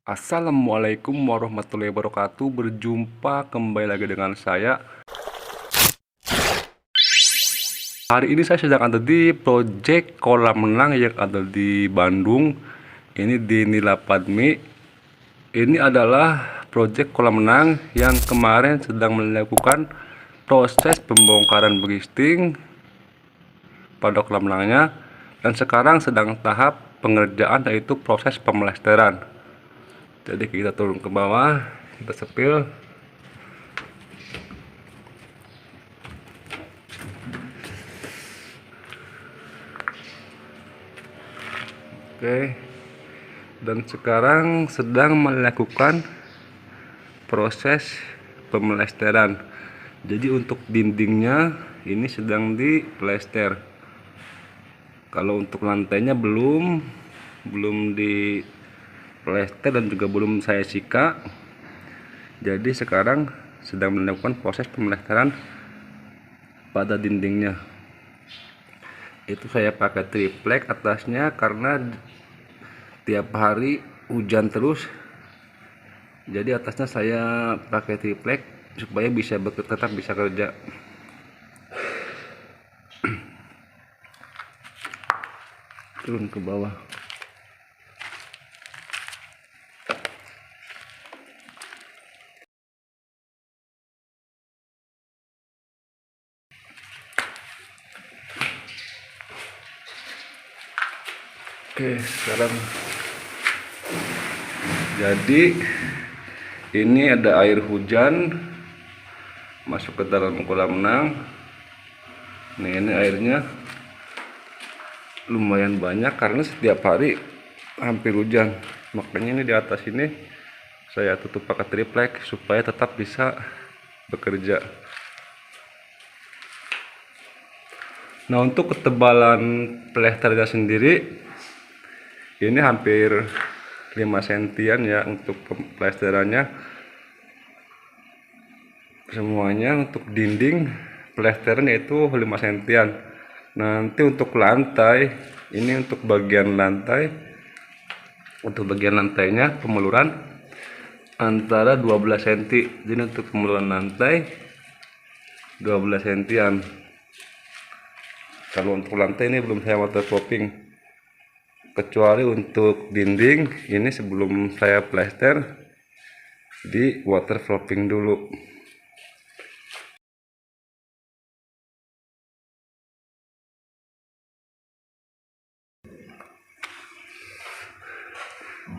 Assalamualaikum warahmatullahi wabarakatuh. Berjumpa kembali lagi dengan saya. Hari ini saya sedang ada di proyek kolam renang yang ada di Bandung. Ini di Nila Padmi. Ini adalah proyek kolam renang yang kemarin sedang melakukan proses pembongkaran bristing pada kolam renangnya, dan sekarang sedang tahap pengerjaan, yaitu proses pemelasteran. Jadi kita turun ke bawah, kita sepil. Oke. Dan sekarang sedang melakukan proses pemelasteran. Jadi untuk dindingnya ini sedang diplester. Kalau untuk lantainya belum diplester dan juga belum saya sika. Jadi sekarang sedang melakukan proses pemelasteran pada dindingnya. Itu saya pakai triplek atasnya karena tiap hari hujan terus. Jadi atasnya saya pakai triplek supaya bisa tetap bisa kerja. Turun ke bawah. Oke, sekarang jadi ini ada air hujan masuk ke dalam kolam renang. Ini airnya lumayan banyak karena setiap hari hampir hujan. Makanya ini di atas ini saya tutup pakai triplek supaya tetap bisa bekerja. Nah, untuk ketebalan plesternya sendiri ini hampir 5 sentian ya untuk plesterannya. Semuanya untuk dinding plesteran itu 5 sentian. Nanti untuk lantai, ini untuk bagian lantai, untuk bagian lantainya pemeluran antara 12 cm. Jadi untuk pemeluran lantai 12 sentian. Kalau untuk lantai ini belum saya waterproofing, kecuali untuk dinding ini sebelum saya plester di waterproofing dulu.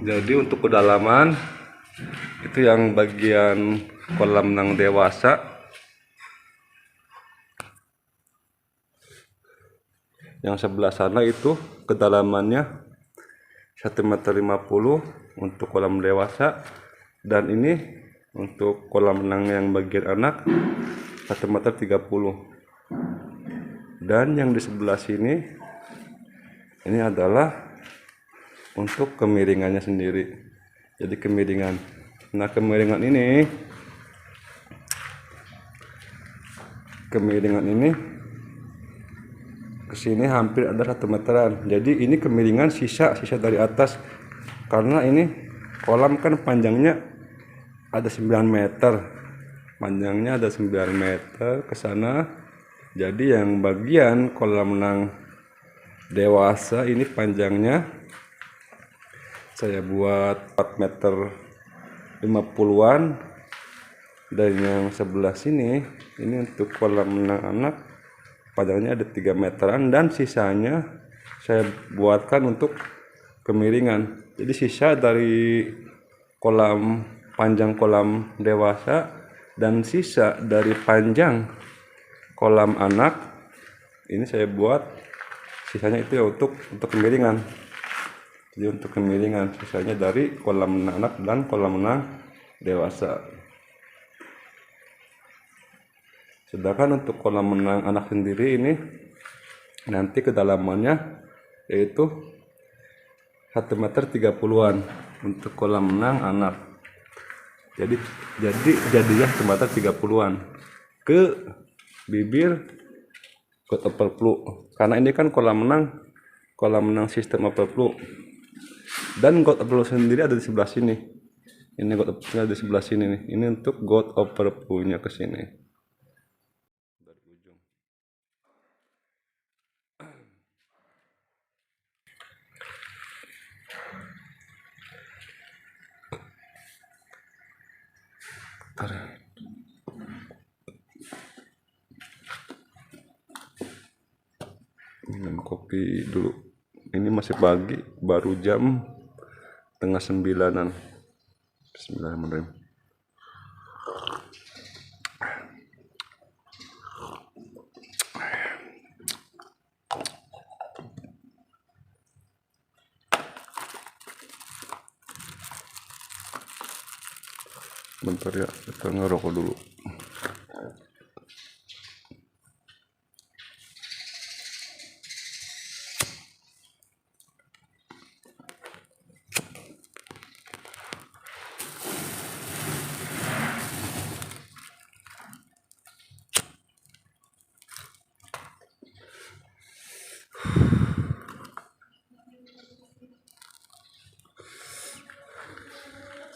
Jadi untuk kedalaman itu yang bagian kolam renang dewasa, yang sebelah sana itu kedalamannya 1,50 m untuk kolam dewasa, dan ini untuk kolam renang yang bagian anak 1,30 m. Dan yang di sebelah sini ini adalah untuk kemiringannya sendiri. Jadi kemiringan. Nah, kemiringan ini kesini hampir ada 1 meteran. Jadi ini kemiringan sisa dari atas, karena ini kolam kan panjangnya ada 9 meter, panjangnya ada 9 meter ke sana. Jadi yang bagian kolam renang dewasa ini panjangnya saya buat 4 meter 50-an, dan yang sebelah sini ini untuk kolam renang anak panjangnya ada 3 meteran, dan sisanya saya buatkan untuk kemiringan. Jadi sisa dari panjang kolam dewasa dan sisa dari panjang kolam anak ini saya buat sisanya itu ya untuk kemiringan. Jadi untuk kemiringan sisanya dari kolam renang anak dan kolam renang dewasa. Sedangkan untuk kolam renang anak sendiri ini nanti kedalamannya yaitu 1,30 m untuk kolam renang anak. Jadinya 1,30 m ke bibir got overflow, karena ini kan kolam renang sistem overflow, dan got overflow sendiri ada di sebelah sini. Ini got overflow di sebelah sini nih. Ini untuk got overflow-nya ke sini. Dari ujung. Minum kopi dulu. Ini masih pagi, baru jam tengah 9-an. Bismillahirrahmanirrahim. Bentar ya, kita ngerokok dulu.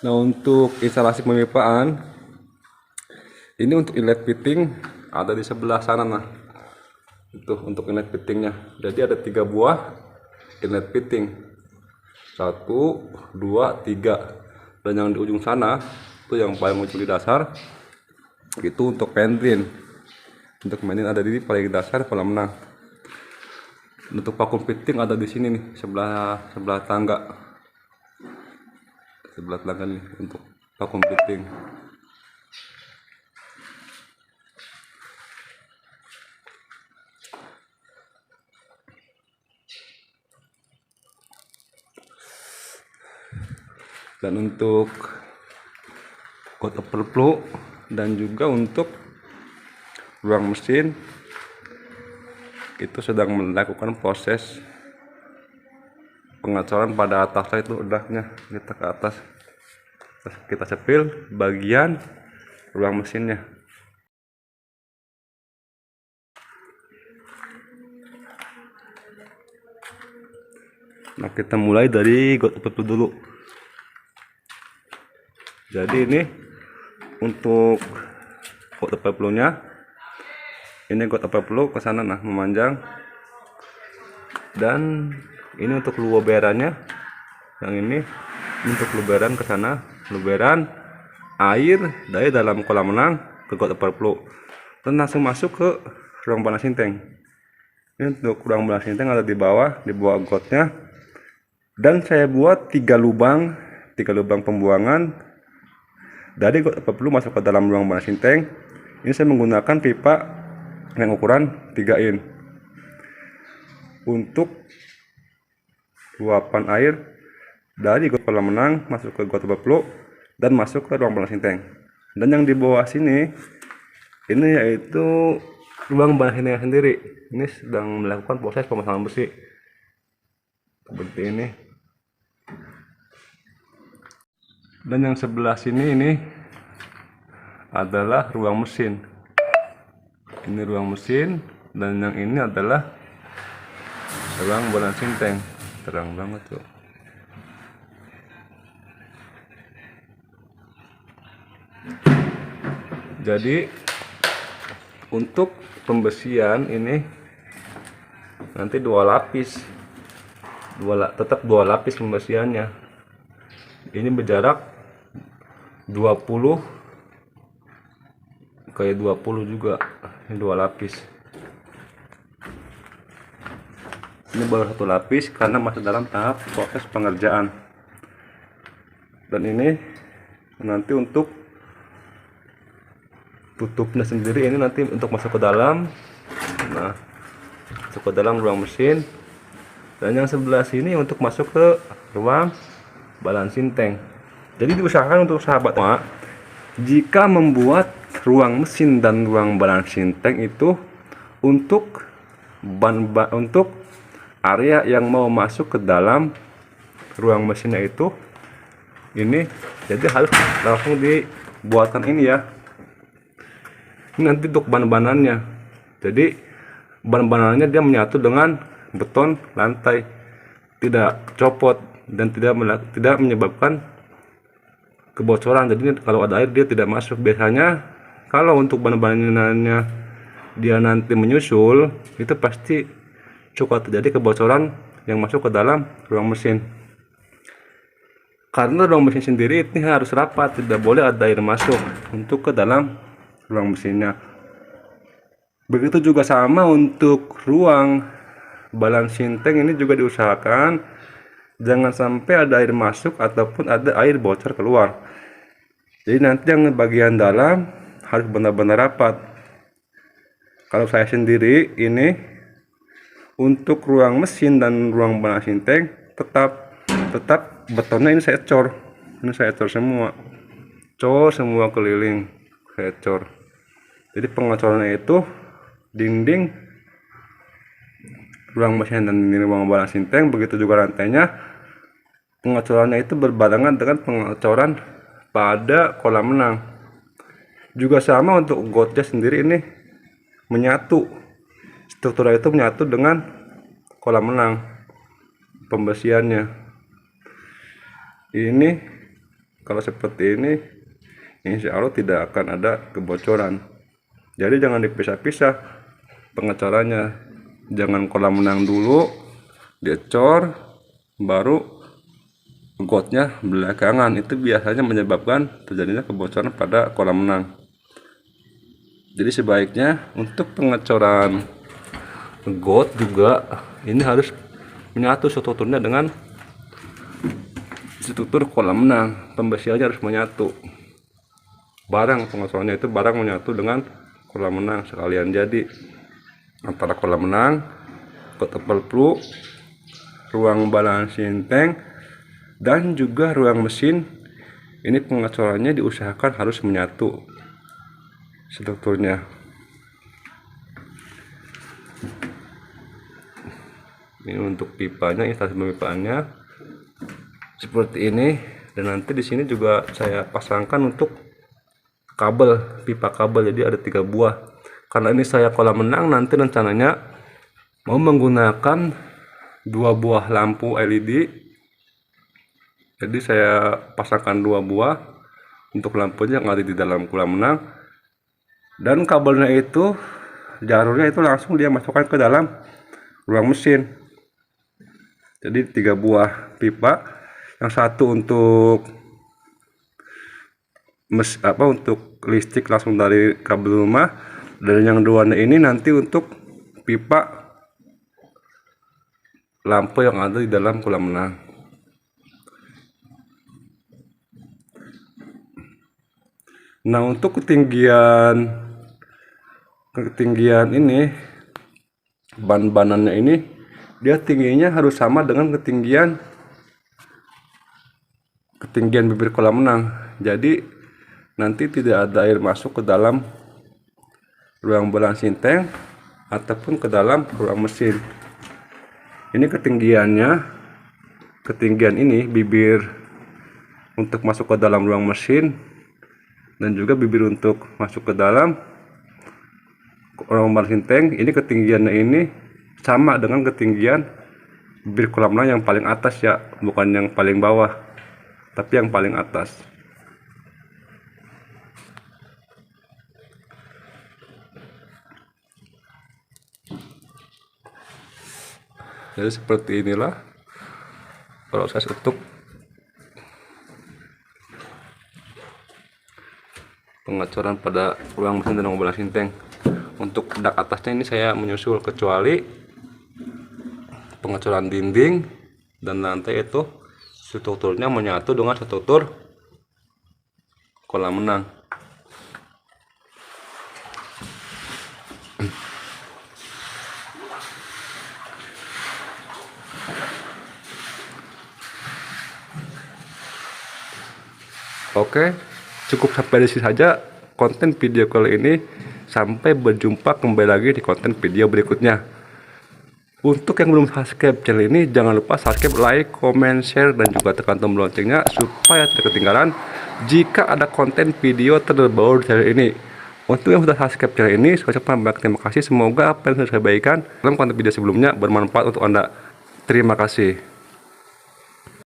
Nah, untuk instalasi pemipaan ini untuk inlet fitting ada di sebelah sana. Nah, itu untuk inlet fittingnya. Jadi ada 3 buah inlet fitting, 1, 2, 3, dan yang di ujung sana itu yang paling ujung di dasar itu untuk pentin. Untuk pentin ada di paling dasar kolam renang. Untuk vakum fitting ada di sini nih, sebelah tangga nih untuk vakum fitting. Dan untuk got overflow dan juga untuk ruang mesin itu sedang melakukan proses pengecoran pada atasnya. Itu udahnya kita ke atas, terus kita sepil bagian ruang mesinnya. Nah, kita mulai dari got overflow dulu. Jadi ini untuk got overflow-nya, ini got overflow ke sana nah memanjang, dan ini untuk luberannya, yang ini untuk luberan ke sana, luberan air dari dalam kolam renang ke got overflow dan langsung masuk ke ruang balancing tank. Ini untuk ruang balancing tank ada di bawah gotnya, dan saya buat 3 lubang pembuangan dari got overflow masuk ke dalam ruang balancing tank. Ini saya menggunakan pipa yang ukuran 3 in untuk luapan air dari got kolam renang masuk ke got overflow dan masuk ke ruang balancing tank. Dan yang di bawah sini ini yaitu ruang balancing tank sendiri. Ini sedang melakukan proses pemasangan besi seperti ini. Dan yang sebelah sini ini adalah ruang mesin. Ini ruang mesin, dan yang ini adalah ruang balancing tank. Terang banget tuh. Jadi untuk pembesian ini nanti 2 lapis, tetap 2 lapis pembesiannya. Ini berjarak 20 kayak 20 juga. Ini 2 lapis. Ini baru 1 lapis karena masih dalam tahap proses pengerjaan. Dan ini nanti untuk tutupnya sendiri, ini nanti untuk masuk ke dalam. Nah, masuk ke dalam ruang mesin. Dan yang sebelah sini untuk masuk ke ruang balancing tank. Jadi diusahakan untuk sahabat semua, jika membuat ruang mesin dan ruang balancing tank itu untuk untuk area yang mau masuk ke dalam ruang mesinnya itu, ini jadi harus langsung dibuatkan ini ya. Ini nanti untuk ban-banannya. Jadi ban-banannya dia menyatu dengan beton lantai, tidak copot dan tidak menyebabkan kebocoran. Jadi kalau ada air dia tidak masuk. Biasanya kalau untuk bahan-bahannya dia nanti menyusul, itu pasti suka terjadi kebocoran yang masuk ke dalam ruang mesin. Karena ruang mesin sendiri ini harus rapat, tidak boleh ada air masuk untuk ke dalam ruang mesinnya. Begitu juga sama untuk ruang balancing tank, ini juga diusahakan jangan sampai ada air masuk ataupun ada air bocor keluar. Jadi nanti yang bagian dalam harus benar-benar rapat. Kalau saya sendiri ini untuk ruang mesin dan ruang balancing tank tetap betonnya ini saya cor. Ini saya cor semua. Cor semua keliling saya cor. Jadi pengecorannya itu dinding ruang mesin dan dinding ruang balancing tank, begitu juga lantainya. Pengecorannya itu berbarengan dengan pengecoran pada kolam renang. Juga sama untuk gotnya sendiri, ini menyatu. Strukturnya itu menyatu dengan kolam renang. Pembersihannya. Ini kalau seperti ini, insya Allah tidak akan ada kebocoran. Jadi jangan dipisah-pisah pengecorannya. Jangan kolam renang dulu dicor, baru gotnya belakangan. Itu biasanya menyebabkan terjadinya kebocoran pada kolam renang. Jadi sebaiknya untuk pengecoran got juga ini harus menyatu strukturnya dengan struktur kolam renang. Pembersihannya harus menyatu. Barang pengecorannya itu barang menyatu dengan kolam renang sekalian. Jadi antara kolam renang, got overflow, ruang balancing tank, dan juga ruang mesin, ini pengecorannya diusahakan harus menyatu strukturnya. Ini untuk pipanya, instalasi pemipanya seperti ini. Dan nanti di sini juga saya pasangkan untuk kabel, pipa kabel. Jadi ada 3 buah. Karena ini saya kolam renang, nanti rencananya mau menggunakan 2 buah lampu LED. Jadi saya pasangkan 2 buah untuk lampunya yang ada di dalam kolam renang. Dan kabelnya itu, jalurnya itu langsung dia masukkan ke dalam ruang mesin. Jadi 3 buah pipa, yang satu untuk untuk listrik langsung dari kabel rumah, dan yang 2 ini nanti untuk pipa lampu yang ada di dalam kolam renang. Nah, untuk ketinggian ini, ban-banannya ini dia tingginya harus sama dengan ketinggian bibir kolam renang. Jadi nanti tidak ada air masuk ke dalam ruang balancing tank ataupun ke dalam ruang mesin. Ini ketinggian ini bibir untuk masuk ke dalam ruang mesin, dan juga bibir untuk masuk ke dalam ruang balancing tank. Ini ketinggiannya ini sama dengan ketinggian bibir kolam renang yang paling atas ya, bukan yang paling bawah, tapi yang paling atas. Jadi seperti inilah proses untuk pengecoran pada ruang mesin dan ruang balancing tank. Untuk dak atasnya ini saya menyusul, kecuali pengecoran dinding dan lantai itu strukturnya menyatu dengan struktur kolam renang. Oke, cukup sampai di sini saja konten video kali ini. Sampai berjumpa kembali lagi di konten video berikutnya. Untuk yang belum subscribe channel ini, jangan lupa subscribe, like, comment, share, dan juga tekan tombol loncengnya supaya tidak ketinggalan jika ada konten video terbaru di channel ini. Untuk yang sudah subscribe channel ini, saya ucapkan banyak terima kasih. Semoga apa yang sudah saya bagikan dalam konten video sebelumnya bermanfaat untuk Anda. Terima kasih.